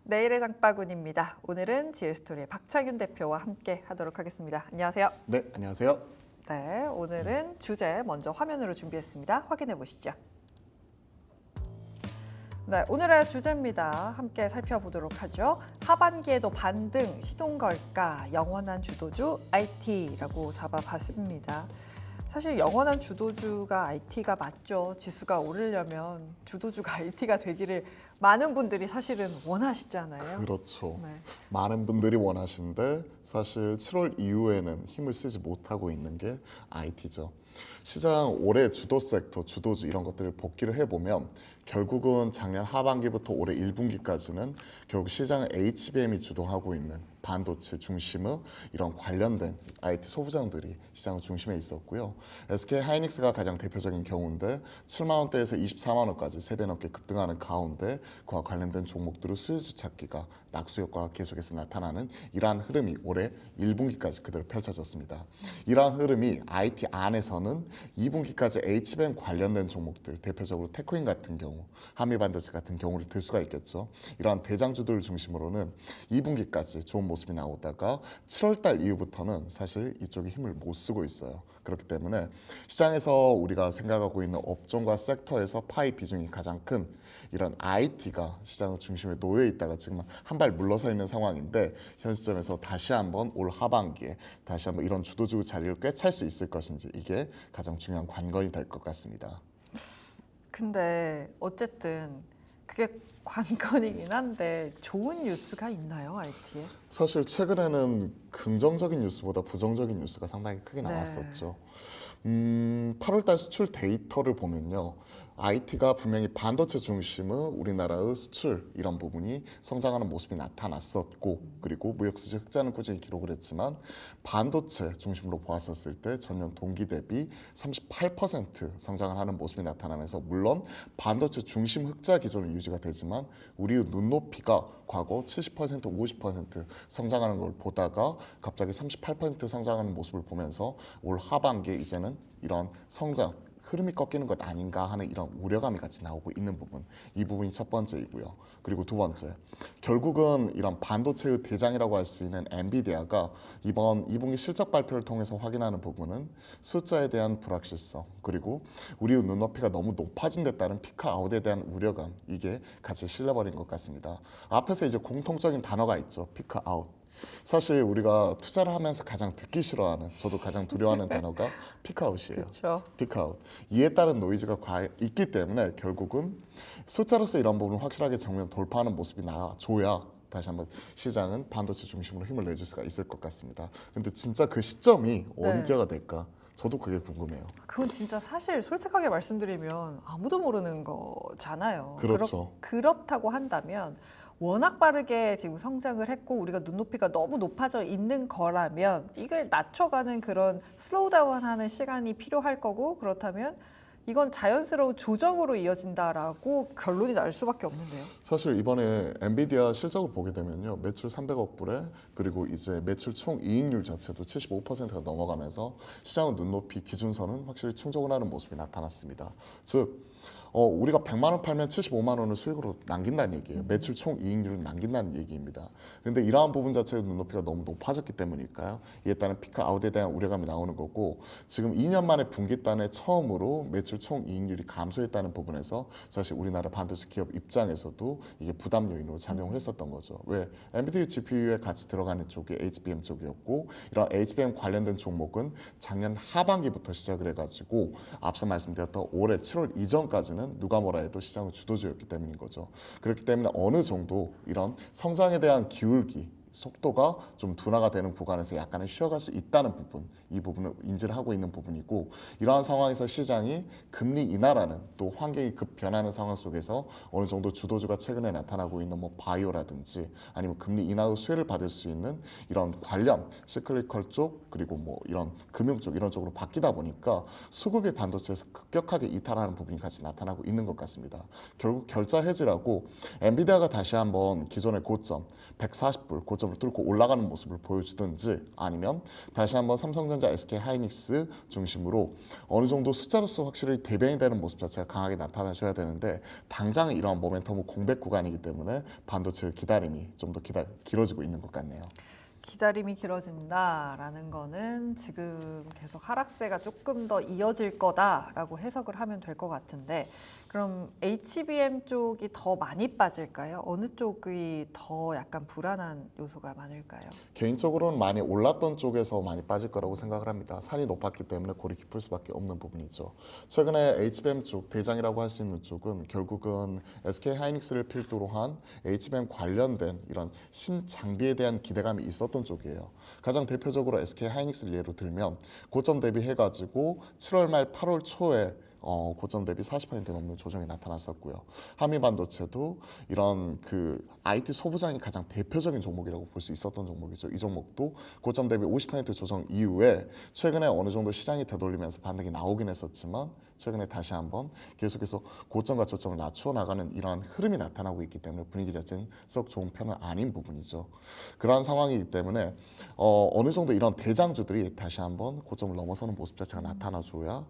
내일의 장바구니입니다. 오늘은 지엘스토리의 박창윤 대표와 함께 하도록 하겠습니다. 안녕하세요. 네, 안녕하세요. 네, 오늘은 주제 먼저 화면으로 준비했습니다. 확인해 보시죠. 네, 오늘의 주제입니다. 함께 살펴보도록 하죠. 하반기에도 반등 시동 걸까? 영원한 주도주 IT라고 잡아봤습니다. 사실 영원한 주도주가 IT가 맞죠. 지수가 오르려면 주도주가 IT가 되기를 많은 분들이 사실은 원하시잖아요. 그렇죠. 네. 많은 분들이 원하시는데 사실 7월 이후에는 힘을 쓰지 못하고 있는 게 IT죠. 시장 올해 주도 섹터, 주도주 이런 것들을 복기를 해보면 결국은 작년 하반기부터 올해 1분기까지는 결국 시장을 HBM이 주도하고 있는 반도체 중심의 이런 관련된 IT 소부장들이 시장 중심에 있었고요. SK 하이닉스가 가장 대표적인 경우인데 7만 원대에서 24만 원까지 3배 넘게 급등하는 가운데 그와 관련된 종목들의 수혜주 찾기가 낙수 효과가 계속해서 나타나는 이러한 흐름이 올해 1분기까지 그대로 펼쳐졌습니다. 이러한 흐름이 IT 안에서는 2분기까지 HBM 관련된 종목들, 대표적으로 테크인 같은 경우, 한미반도체 같은 경우를 들 수가 있겠죠. 이러한 대장주들을 중심으로는 2분기까지 좋은 모습이 나오다가 7월달 이후부터는 사실 이쪽이 힘을 못 쓰고 있어요. 그렇기 때문에 시장에서 우리가 생각하고 있는 업종과 섹터에서 파이 비중이 가장 큰 이런 IT가 시장 중심에 놓여 있다가 지금 한 발 물러서 있는 상황인데 현 시점에서 다시 한번 올 하반기에 다시 한번 이런 주도주 자리를 꿰찰 수 있을 것인지 이게 가장 중요한 관건이 될 것 같습니다. 근데 어쨌든 그게 관건이긴 한데 좋은 뉴스가 있나요, IT에? 사실 최근에는 긍정적인 뉴스보다 부정적인 뉴스가 상당히 크게 네. 나왔었죠. 8월달 수출 데이터를 보면요. IT가 분명히 반도체 중심의 우리나라의 수출 이런 부분이 성장하는 모습이 나타났었고 그리고 무역수지 흑자는 꾸준히 기록을 했지만 반도체 중심으로 보았었을 때 전년 동기 대비 38% 성장을 하는 모습이 나타나면서 물론 반도체 중심 흑자 기조는 유지가 되지만 우리의 눈높이가 과거 70% 50% 성장하는 걸 보다가 갑자기 38% 성장하는 모습을 보면서 올 하반기에 이제는 이런 성장 흐름이 꺾이는 것 아닌가 하는 이런 우려감이 같이 나오고 있는 부분, 이 부분이 첫 번째이고요. 그리고 두 번째, 결국은 이런 반도체의 대장이라고 할 수 있는 엔비디아가 이번 2분기 실적 발표를 통해서 확인하는 부분은 숫자에 대한 불확실성 그리고 우리의 눈높이가 너무 높아진 데 따른 피크 아웃에 대한 우려감, 이게 같이 실려버린 것 같습니다. 앞에서 이제 공통적인 단어가 있죠. 피크 아웃. 사실 우리가 투자를 하면서 가장 듣기 싫어하는, 저도 가장 두려워하는 단어가 피크아웃이에요. 그렇죠. 피크아웃. 이에 따른 노이즈가 있기 때문에 결국은 숫자로서 이런 부분을 확실하게 정면 돌파하는 모습이 나와줘야 다시 한번 시장은 반도체 중심으로 힘을 내줄 수가 있을 것 같습니다. 근데 진짜 그 시점이 언제가 될까? 저도 그게 궁금해요. 그건 진짜 사실 솔직하게 말씀드리면 아무도 모르는 거잖아요. 그렇죠. 그렇다고 한다면 워낙 빠르게 지금 성장을 했고 우리가 눈높이가 너무 높아져 있는 거라면 이걸 낮춰가는 그런 슬로우 다운하는 시간이 필요할 거고 그렇다면 이건 자연스러운 조정으로 이어진다라고 결론이 날 수밖에 없는데요. 사실 이번에 엔비디아 실적을 보게 되면요. 매출 300억 불에 그리고 이제 매출 총 이익률 자체도 75%가 넘어가면서 시장의 눈높이 기준선은 확실히 충족을 하는 모습이 나타났습니다. 즉 우리가 100만 원 팔면 75만 원을 수익으로 남긴다는 얘기예요. 매출 총 이익률을 남긴다는 얘기입니다. 그런데 이러한 부분 자체의 눈높이가 너무 높아졌기 때문일까요? 이에 따른 피크 아웃에 대한 우려감이 나오는 거고 지금 2년 만에 분기단에 처음으로 매출 총 이익률이 감소했다는 부분에서 사실 우리나라 반도체 기업 입장에서도 이게 부담 요인으로 작용을 했었던 거죠. 왜? 엔비디아 GPU에 같이 들어가는 쪽이 HBM 쪽이었고 이런 HBM 관련된 종목은 작년 하반기부터 시작을 해가지고 앞서 말씀드렸던 올해 7월 이전까지는 누가 뭐라 해도 시장의 주도주였기 때문인 거죠. 그렇기 때문에 어느 정도 이런 성장에 대한 기울기 속도가 좀 둔화가 되는 구간에서 약간은 쉬어갈 수 있다는 부분, 이 부분을 인지를 하고 있는 부분이고 이러한 상황에서 시장이 금리 인하라는 또 환경이 급 변하는 상황 속에서 어느 정도 주도주가 최근에 나타나고 있는 뭐 바이오라든지 아니면 금리 인하의 수혜를 받을 수 있는 이런 관련 시클리컬 쪽 그리고 뭐 이런 금융 쪽 이런 쪽으로 바뀌다 보니까 수급이 반도체에서 급격하게 이탈하는 부분이 같이 나타나고 있는 것 같습니다. 결국 결자 해지라고 엔비디아가 다시 한번 기존의 고점 140불 고점 고점을 뚫고 올라가는 모습을 보여주든지 아니면 다시 한번 삼성전자, SK하이닉스 중심으로 어느 정도 숫자로서 확실히 대변이 되는 모습 자체가 강하게 나타나줘야 되는데 당장은 이러한 모멘텀은 공백 구간이기 때문에 반도체의 기다림이 좀 더 길어지고 있는 것 같네요. 기다림이 길어진다라는 거는 지금 계속 하락세가 조금 더 이어질 거다라고 해석을 하면 될 것 같은데 그럼 HBM 쪽이 더 많이 빠질까요? 어느 쪽이 더 약간 불안한 요소가 많을까요? 개인적으로는 많이 올랐던 쪽에서 많이 빠질 거라고 생각을 합니다. 산이 높았기 때문에 골이 깊을 수밖에 없는 부분이죠. 최근에 HBM 쪽 대장이라고 할 수 있는 쪽은 결국은 SK하이닉스를 필두로 한 HBM 관련된 이런 신장비에 대한 기대감이 있었던 쪽이에요. 가장 대표적으로 SK하이닉스를 예로 들면 고점 대비해가지고 7월 말 8월 초에 고점 대비 40% 넘는 조정이 나타났었고요. 한미반도체도 이런 그 IT 소부장이 가장 대표적인 종목이라고 볼 수 있었던 종목이죠. 이 종목도 고점 대비 50% 조정 이후에 최근에 어느 정도 시장이 되돌리면서 반등이 나오긴 했었지만 최근에 다시 한번 계속해서 고점과 저점을 낮추어 나가는 이러한 흐름이 나타나고 있기 때문에 분위기 자체는 썩 좋은 편은 아닌 부분이죠. 그러한 상황이기 때문에 어느 정도 이런 대장주들이 다시 한번 고점을 넘어서는 모습 자체가 나타나줘야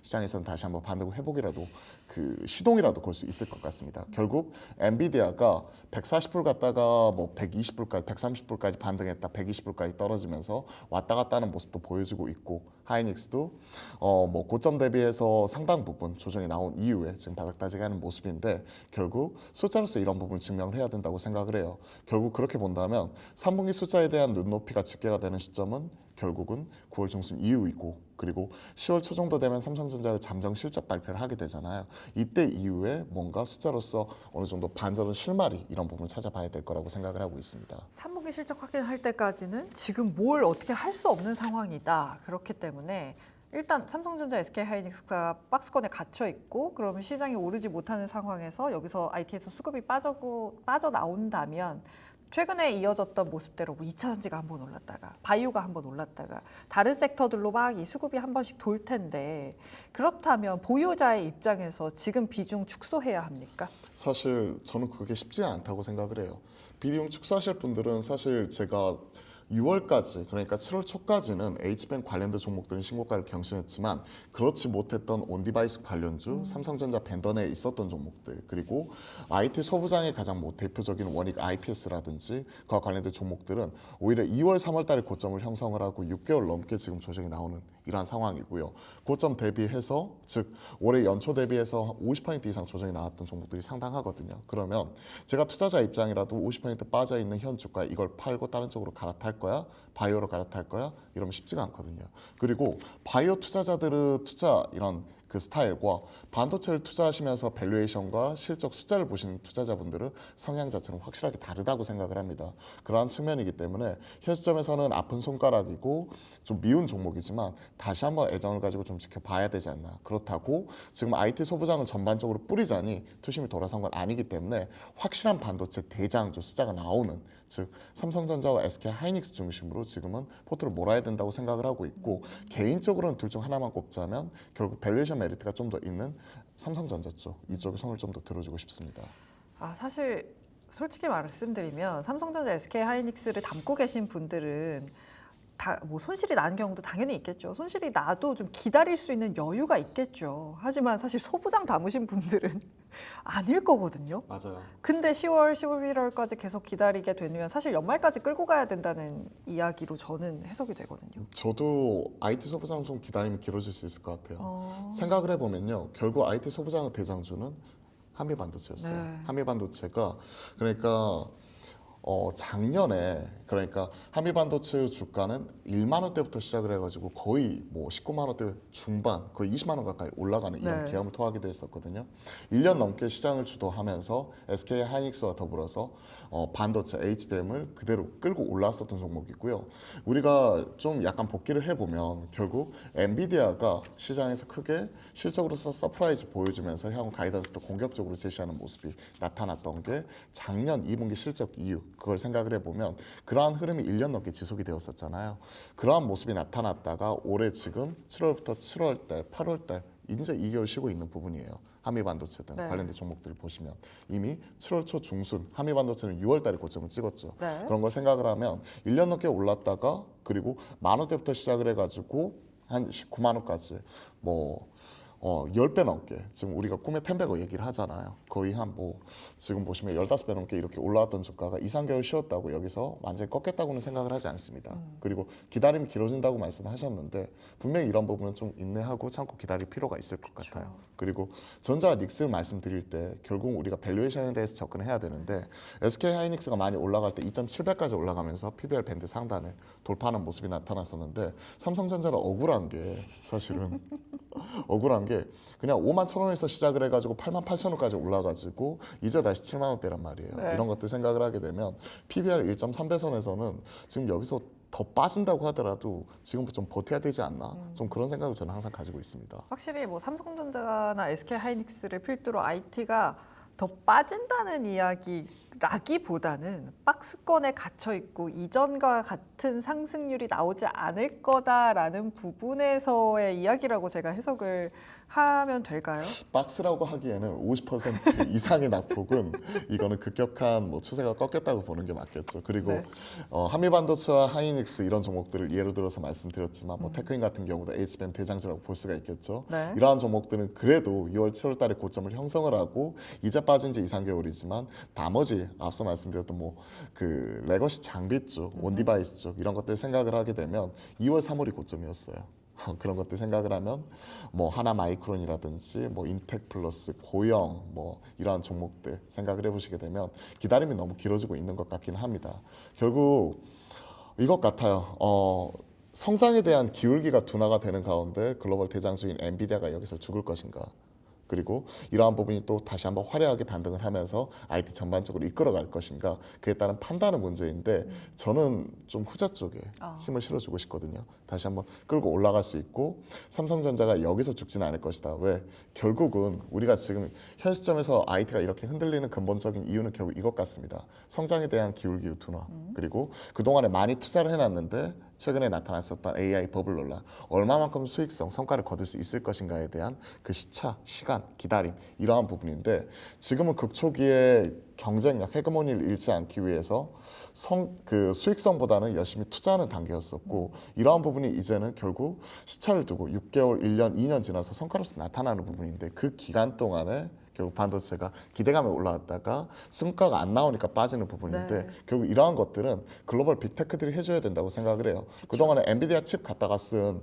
시장에서는 다시 한번 반등 회복이라도 그 시동이라도 걸 수 있을 것 같습니다. 결국 엔비디아가 140불 갔다가 뭐 120불까지 130불까지 반등했다 120불까지 떨어지면서 왔다 갔다 하는 모습도 보여주고 있고 하이닉스도 뭐 고점 대비해서 상당 부분 조정이 나온 이후에 지금 바닥다지게 하는 모습인데 결국 숫자로서 이런 부분을 증명을 해야 된다고 생각을 해요. 결국 그렇게 본다면 3분기 숫자에 대한 눈높이가 집계가 되는 시점은 결국은 9월 중순 이후이고 그리고 10월 초 정도 되면 삼성전자가 잠정 실적 발표를 하게 되잖아요. 이때 이후에 뭔가 숫자로서 어느 정도 반전은 실마리 이런 부분을 찾아봐야 될 거라고 생각을 하고 있습니다. 3분기 실적 확인할 때까지는 지금 뭘 어떻게 할 수 없는 상황이다. 그렇기 때문에 일단 삼성전자, SK하이닉스가 박스권에 갇혀 있고 그러면 시장이 오르지 못하는 상황에서 여기서 IT에서 수급이 빠져나온다면 최근에 이어졌던 모습대로 뭐 2차 전지가 한번 올랐다가 바이오가 한번 올랐다가 다른 섹터들로 막 이 수급이 한 번씩 돌 텐데 그렇다면 보유자의 입장에서 지금 비중 축소해야 합니까? 사실 저는 그게 쉽지 않다고 생각을 해요. 비중 축소하실 분들은 사실 제가 6월까지 그러니까 7월 초까지는 H뱅 관련된 종목들은 신고가를 경신했지만 그렇지 못했던 온디바이스 관련주, 삼성전자 벤더 내에 있었던 종목들 그리고 IT 소부장의 가장 뭐 대표적인 원익 IPS라든지 그와 관련된 종목들은 오히려 2월, 3월 달에 고점을 형성을 하고 6개월 넘게 지금 조정이 나오는 이러한 상황이고요. 고점 대비해서 즉 올해 연초 대비해서 50% 이상 조정이 나왔던 종목들이 상당하거든요. 그러면 제가 투자자 입장이라도 50% 빠져 있는 현 주가에 이걸 팔고 다른 쪽으로 갈아탈 거야? 바이오로 갈아탈 거야? 이러면 쉽지가 않거든요. 그리고 바이오 투자자들의 투자 이런 그 스타일과 반도체를 투자하시면서 밸류에이션과 실적 숫자를 보시는 투자자분들은 성향 자체는 확실하게 다르다고 생각을 합니다. 그러한 측면이기 때문에 현 시점에서는 아픈 손가락이고 좀 미운 종목이지만 다시 한번 애정을 가지고 좀 지켜봐야 되지 않나. 그렇다고 지금 IT 소부장은 전반적으로 뿌리자니 투심이 돌아선 건 아니기 때문에 확실한 반도체 대장주 숫자가 나오는 즉 삼성전자와 SK하이닉스 중심으로 지금은 포트를 몰아야 된다고 생각을 하고 있고 개인적으로는 둘 중 하나만 꼽자면 결국 밸류에이션 메리트가 좀 더 있는 삼성전자 쪽 이쪽에 손을 좀 더 들어주고 싶습니다. 사실 솔직히 말씀드리면 삼성전자, SK하이닉스를 담고 계신 분들은 다 뭐 손실이 나는 경우도 당연히 있겠죠. 손실이 나도 좀 기다릴 수 있는 여유가 있겠죠. 하지만 사실 소부장 담으신 분들은 아닐 거거든요. 맞아요. 근데 10월, 11월까지 계속 기다리게 되면 사실 연말까지 끌고 가야 된다는 이야기로 저는 해석이 되거든요. 저도 IT 소부장 좀 기다림이 길어질 수 있을 것 같아요. 생각을 해보면요. 결국 IT 소부장의 대장주는 한미반도체였어요. 네. 한미반도체가 그러니까 작년에 그러니까 한미반도체 주가는 1만 원대부터 시작을 해가지고 거의 뭐 19만 원대 중반 거의 20만 원 가까이 올라가는 이런 네. 기염을 토하기도 했었거든요. 1년 넘게 시장을 주도하면서 SK하이닉스와 더불어서 반도체 HBM을 그대로 끌고 올랐었던 종목이고요. 우리가 좀 약간 복기를 해보면 결국 엔비디아가 시장에서 크게 실적으로서 서프라이즈 보여주면서 향후 가이던스도 공격적으로 제시하는 모습이 나타났던 게 작년 2분기 실적 이후 그걸 생각을 해보면 그러한 흐름이 1년 넘게 지속이 되었었잖아요. 그러한 모습이 나타났다가 올해 지금 7월부터 7월달, 8월달 이제 2개월 쉬고 있는 부분이에요. 한미 반도체 등 네. 관련된 종목들을 보시면 이미 7월 초 중순 한미 반도체는 6월 달에 고점을 찍었죠. 네. 그런 걸 생각을 하면 1년 넘게 올랐다가 그리고 10,000원대부터 시작을 해가지고 한 19만 원까지 뭐 10배 넘게 지금 우리가 꿈의 10배거 얘기를 하잖아요. 거의 한 뭐 지금 보시면 15배 넘게 이렇게 올라왔던 주가가 2, 3개월 쉬었다고 여기서 완전히 꺾였다고는 생각을 하지 않습니다. 그리고 기다림이 길어진다고 말씀하셨는데 분명히 이런 부분은 좀 인내하고 참고 기다릴 필요가 있을 것 같아요. 그리고 전자 닉스를 말씀드릴 때 결국 우리가 밸류에이션에 대해서 접근해야 되는데 SK 하이닉스가 많이 올라갈 때 2.7배까지 올라가면서 PBR 밴드 상단을 돌파하는 모습이 나타났었는데 삼성전자는 억울한 게 사실은 억울한 게 그냥 51,000원에서 시작을 해가지고 88,000원까지 올라가지고 이제 다시 7만 원대란 말이에요. 네. 이런 것들 생각을 하게 되면 PBR 1.3배 선에서는 지금 여기서 더 빠진다고 하더라도 지금부터 좀 버텨야 되지 않나 좀 그런 생각을 저는 항상 가지고 있습니다. 확실히 뭐 삼성전자나 SK 하이닉스를 필두로 IT가 더 빠진다는 이야기라기보다는 박스권에 갇혀 있고 이전과 같은 상승률이 나오지 않을 거다라는 부분에서의 이야기라고 제가 해석을 하면 될까요? 박스라고 하기에는 50% 이상의 낙폭은 이거는 급격한 뭐 추세가 꺾였다고 보는 게 맞겠죠. 그리고 네. 한미 반도체와 하이닉스 이런 종목들을 예로 들어서 말씀드렸지만 뭐 테크인 같은 경우도 HBM 대장주라고 볼 수가 있겠죠. 네. 이러한 종목들은 그래도 2월, 7월 달에 고점을 형성을 하고 이제 빠진 지 2, 3개월이지만 나머지 앞서 말씀드렸던 뭐 그 레거시 장비 쪽, 온디바이스 쪽 이런 것들 생각을 하게 되면 2월, 3월이 고점이었어요. 그런 것들 생각을 하면 뭐 하나 마이크론이라든지 뭐 인텍 플러스 고영 뭐 이러한 종목들 생각을 해보시게 되면 기다림이 너무 길어지고 있는 것 같기는 합니다. 결국 이것 같아요. 성장에 대한 기울기가 둔화가 되는 가운데 글로벌 대장주인 엔비디아가 여기서 죽을 것인가? 그리고 이러한 부분이 또 다시 한번 화려하게 반등을 하면서 IT 전반적으로 이끌어갈 것인가 그에 따른 판단은 문제인데 저는 좀 후자 쪽에 힘을 실어주고 싶거든요. 다시 한번 끌고 올라갈 수 있고 삼성전자가 여기서 죽지는 않을 것이다. 왜? 결국은 우리가 지금 현 시점에서 IT가 이렇게 흔들리는 근본적인 이유는 결국 이것 같습니다. 성장에 대한 기울기 둔화 그리고 그동안에 많이 투자를 해놨는데 최근에 나타났었던 AI 버블 논란 얼마만큼 수익성 성과를 거둘 수 있을 것인가에 대한 그 시차, 시간, 기다림 이러한 부분인데 지금은 극초기에 경쟁력, 헤게모니를 잃지 않기 위해서 그 수익성보다는 열심히 투자하는 단계였었고 이러한 부분이 이제는 결국 시차를 두고 6개월, 1년, 2년 지나서 성과로서 나타나는 부분인데 그 기간 동안에 결국 반도체가 기대감에 올라왔다가 성과가 안 나오니까 빠지는 부분인데 네. 결국 이러한 것들은 글로벌 빅테크들이 해줘야 된다고 생각을 해요. 그동안에 엔비디아 칩 갖다가 쓴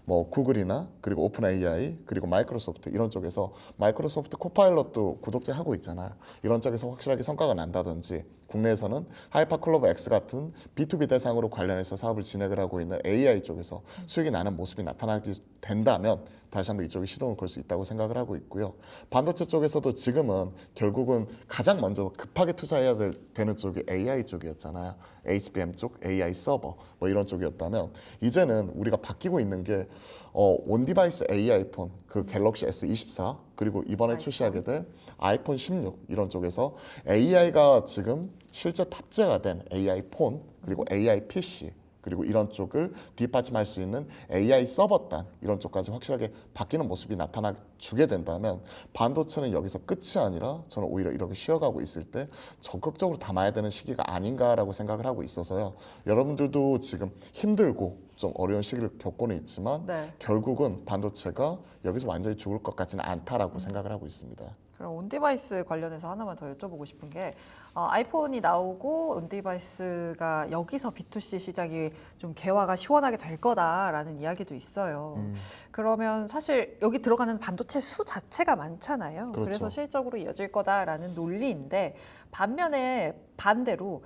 뭐 구글이나 그리고 오픈 AI 그리고 마이크로소프트 이런 쪽에서 마이크로소프트 코파일럿도 구독제 하고 있잖아요. 이런 쪽에서 확실하게 성과가 난다든지 국내에서는 하이파클로버 X 같은 B2B 대상으로 관련해서 사업을 진행을 하고 있는 AI 쪽에서 수익이 나는 모습이 나타나게 된다면 다시 한번 이쪽에 시동을 걸 수 있다고 생각을 하고 있고요. 반도체 쪽에서도 지금은 결국은 가장 먼저 급하게 투자해야 되는 쪽이 AI 쪽이었잖아요. HBM 쪽, AI 서버 뭐 이런 쪽이었다면 이제는 우리가 바뀌고 있는 게 온디바이스 AI 폰, 그 갤럭시 S24 그리고 이번에 출시하게 된 아이폰 16 이런 쪽에서 AI가 지금 실제 탑재가 된 AI 폰 그리고 AI PC 그리고 이런 쪽을 뒷받침할 수 있는 AI 서버단 이런 쪽까지 확실하게 바뀌는 모습이 나타나주게 된다면 반도체는 여기서 끝이 아니라 저는 오히려 이렇게 쉬어가고 있을 때 적극적으로 담아야 되는 시기가 아닌가라고 생각을 하고 있어서요. 여러분들도 지금 힘들고 좀 어려운 시기를 겪고는 있지만 네. 결국은 반도체가 여기서 완전히 죽을 것 같지는 않다라고 생각을 하고 있습니다. 그럼 온디바이스 관련해서 하나만 더 여쭤보고 싶은 게 아이폰이 나오고 온디바이스가 여기서 B2C 시장이 좀 개화가 시원하게 될 거다라는 이야기도 있어요. 그러면 사실 여기 들어가는 반도체 수 자체가 많잖아요. 그렇죠. 그래서 실적으로 이어질 거다라는 논리인데 반면에 반대로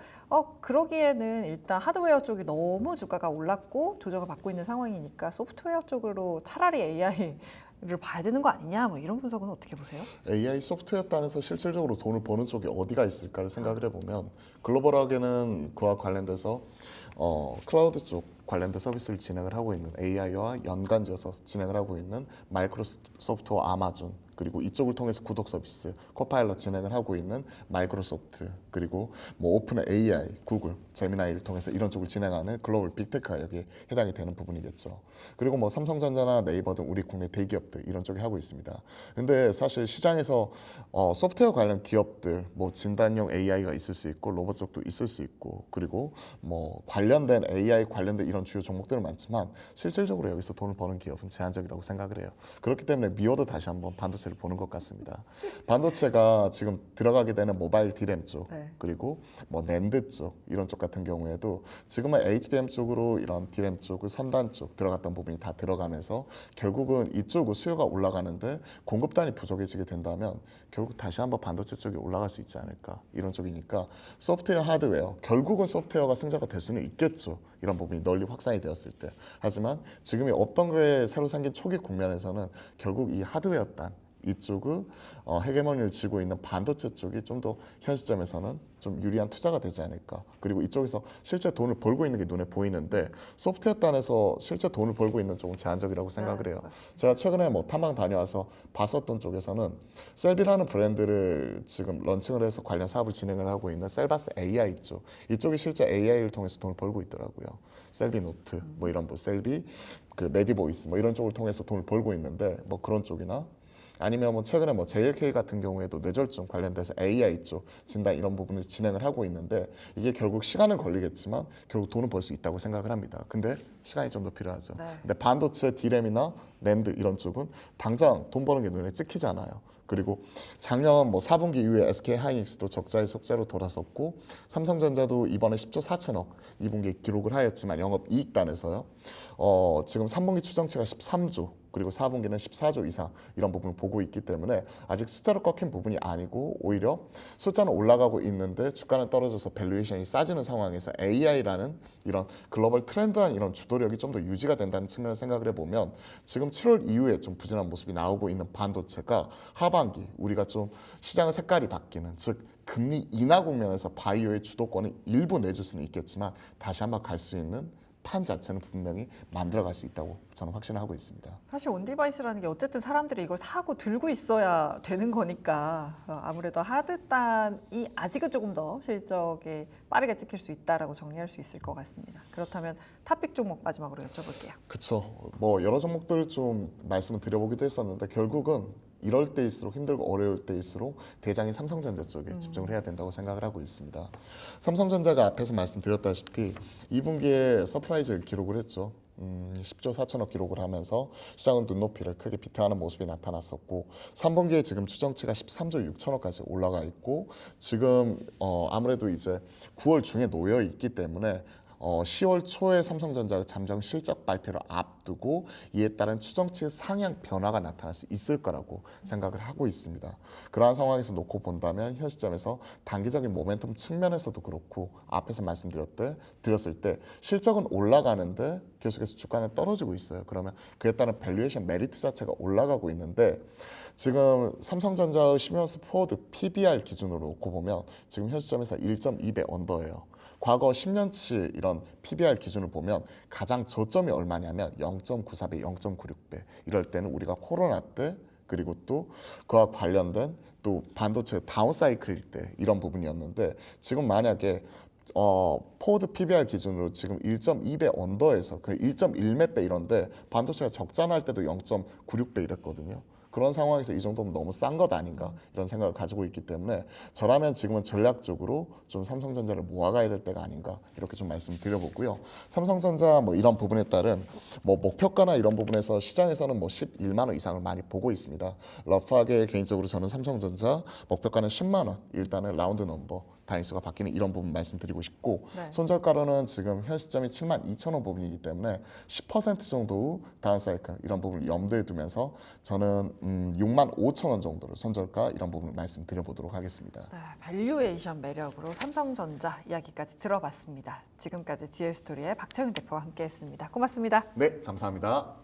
그러기에는 일단 하드웨어 쪽이 너무 주가가 올랐고 조정을 받고 있는 상황이니까 소프트웨어 쪽으로 차라리 AI를 봐야 되는 거 아니냐 뭐 이런 분석은 어떻게 보세요? AI 소프트웨어 단에서 실질적으로 돈을 버는 쪽이 어디가 있을까를 생각을 해보면 글로벌하게는 그와 관련돼서 클라우드 쪽 관련된 서비스를 진행을 하고 있는 AI와 연관지어서 진행을 하고 있는 마이크로소프트와 아마존 그리고 이쪽을 통해서 구독 서비스, 코파일럿 진행을 하고 있는 마이크로소프트, 그리고 뭐 오픈 AI, 구글, 제미나이를 통해서 이런 쪽을 진행하는 글로벌 빅테크가 여기에 해당이 되는 부분이겠죠. 그리고 뭐 삼성전자나 네이버 등 우리 국내 대기업들 이런 쪽이 하고 있습니다. 근데 사실 시장에서 소프트웨어 관련 기업들, 뭐 진단용 AI가 있을 수 있고 로봇 쪽도 있을 수 있고, 그리고 뭐 관련된 AI 관련된 이런 주요 종목들은 많지만 실질적으로 여기서 돈을 버는 기업은 제한적이라고 생각을 해요. 그렇기 때문에 미워도 다시 한번 반도체를 보는 것 같습니다. 반도체가 지금 들어가게 되는 모바일 디램 쪽, 네. 그리고 뭐 낸드 쪽 이런 쪽 같은 경우에도 지금은 HBM 쪽으로 이런 디램 쪽, 선단 쪽 들어갔던 부분이 다 들어가면서 결국은 이쪽으로 수요가 올라가는데 공급단이 부족해지게 된다면 결국 다시 한번 반도체 쪽이 올라갈 수 있지 않을까, 이런 쪽이니까 소프트웨어, 하드웨어, 결국은 소프트웨어가 승자가 될 수는 있겠죠. 이런 부분이 널리 확산이 되었을 때. 하지만 지금이 없던 거에 새로 생긴 초기 국면에서는 결국 이 하드웨어 단 이쪽은 헤게모니를 쥐고 있는 반도체 쪽이 좀 더 현 시점에서는 좀 유리한 투자가 되지 않을까. 그리고 이쪽에서 실제 돈을 벌고 있는 게 눈에 보이는데 소프트웨어 단에서 실제 돈을 벌고 있는 쪽은 제한적이라고 생각을 해요. 제가 최근에 뭐 탐방 다녀와서 봤었던 쪽에서는 셀비라는 브랜드를 지금 런칭을 해서 관련 사업을 진행을 하고 있는 셀바스 AI 쪽, 이쪽이 실제 AI를 통해서 돈을 벌고 있더라고요. 셀비 노트, 뭐 이런 뭐 셀비 그 메디보이스 뭐 이런 쪽을 통해서 돈을 벌고 있는데, 뭐 그런 쪽이나 아니면 뭐 최근에 뭐 JLK 같은 경우에도 뇌졸중 관련돼서 AI 쪽 진단 이런 부분을 진행을 하고 있는데, 이게 결국 시간은 걸리겠지만 결국 돈은 벌 수 있다고 생각을 합니다. 근데 시간이 좀 더 필요하죠. 네. 근데 반도체, 디램이나 낸드 이런 쪽은 당장 돈 버는 게 눈에 찍히잖아요. 그리고 작년 뭐 4분기 이후에 SK 하이닉스도 적자의 속재로 돌아섰고, 삼성전자도 이번에 10조 4천억 2분기에 기록을 하였지만 영업이익단에서요. 지금 3분기 추정치가 13조, 그리고 4분기는 14조 이상 이런 부분을 보고 있기 때문에 아직 숫자로 꺾인 부분이 아니고 오히려 숫자는 올라가고 있는데 주가는 떨어져서 밸류에이션이 싸지는 상황에서 AI라는 이런 글로벌 트렌드한 이런 주도력이 좀 더 유지가 된다는 측면을 생각을 해보면 지금 7월 이후에 좀 부진한 모습이 나오고 있는 반도체가 하반기 우리가 좀 시장의 색깔이 바뀌는, 즉 금리 인하 국면에서 바이오의 주도권을 일부 내줄 수는 있겠지만 다시 한번 갈 수 있는 판 자체는 분명히 만들어갈 수 있다고 저는 확신을 하고 있습니다. 사실 온디바이스라는 게 어쨌든 사람들이 이걸 사고 들고 있어야 되는 거니까 아무래도 하드단이 아직은 조금 더 실적에 빠르게 찍힐 수 있다라고 정리할 수 있을 것 같습니다. 그렇다면 탑픽 종목 마지막으로 여쭤볼게요. 그렇죠. 뭐 여러 종목들 좀 말씀을 드려보기도 했었는데 결국은 이럴 때일수록 힘들고 어려울 때일수록 대장이 삼성전자 쪽에 집중을 해야 된다고 생각을 하고 있습니다. 삼성전자가 앞에서 말씀드렸다시피 2분기에 서프라이즈를 기록을 했죠. 10조 4천억 기록을 하면서 시장은 눈높이를 크게 비트하는 모습이 나타났었고, 3분기에 지금 추정치가 13조 6천억까지 올라가 있고, 지금 아무래도 이제 9월 중에 놓여 있기 때문에 10월 초에 삼성전자가 잠정 실적 발표를 앞두고 이에 따른 추정치의 상향 변화가 나타날 수 있을 거라고 생각을 하고 있습니다. 그러한 상황에서 놓고 본다면 현 시점에서 단기적인 모멘텀 측면에서도 그렇고 앞에서 말씀드렸을 때 실적은 올라가는데 계속해서 주가는 떨어지고 있어요. 그러면 그에 따른 밸류에이션 메리트 자체가 올라가고 있는데, 지금 삼성전자의 시면스 포워드 PBR 기준으로 놓고 보면 지금 현 시점에서 1.2배 언더예요. 과거 10년치 이런 PBR 기준을 보면 가장 저점이 얼마냐면 0.94배, 0.96배. 이럴 때는 우리가 코로나 때, 그리고 또 그와 관련된 또 반도체 다운 사이클일 때 이런 부분이었는데, 지금 만약에 포워드 PBR 기준으로 지금 1.2배 언더에서 그 1.1몇 배 이런데 반도체가 적자 날 때도 0.96배 이랬거든요. 그런 상황에서 이 정도면 너무 싼 것 아닌가 이런 생각을 가지고 있기 때문에 저라면 지금은 전략적으로 좀 삼성전자를 모아가야 될 때가 아닌가 이렇게 좀 말씀드려보고요. 삼성전자 뭐 이런 부분에 따른 뭐 목표가나 이런 부분에서 시장에서는 뭐 11만 원 이상을 많이 보고 있습니다. 러프하게 개인적으로 저는 삼성전자 목표가는 10만 원, 일단은 라운드 넘버 단위수가 바뀌는 이런 부분 말씀드리고 싶고, 네. 손절가로는 지금 현 시점이 7만 2천 원 부분이기 때문에 10% 정도 다운 사이클 이런 부분을 염두에 두면서 저는 6만 5천 원 정도를 손절가 이런 부분을 말씀드려보도록 하겠습니다. 네, 밸류에이션 매력으로 삼성전자 이야기까지 들어봤습니다. 지금까지 GL스토리의 박채윤 대표와 함께했습니다. 고맙습니다. 네, 감사합니다.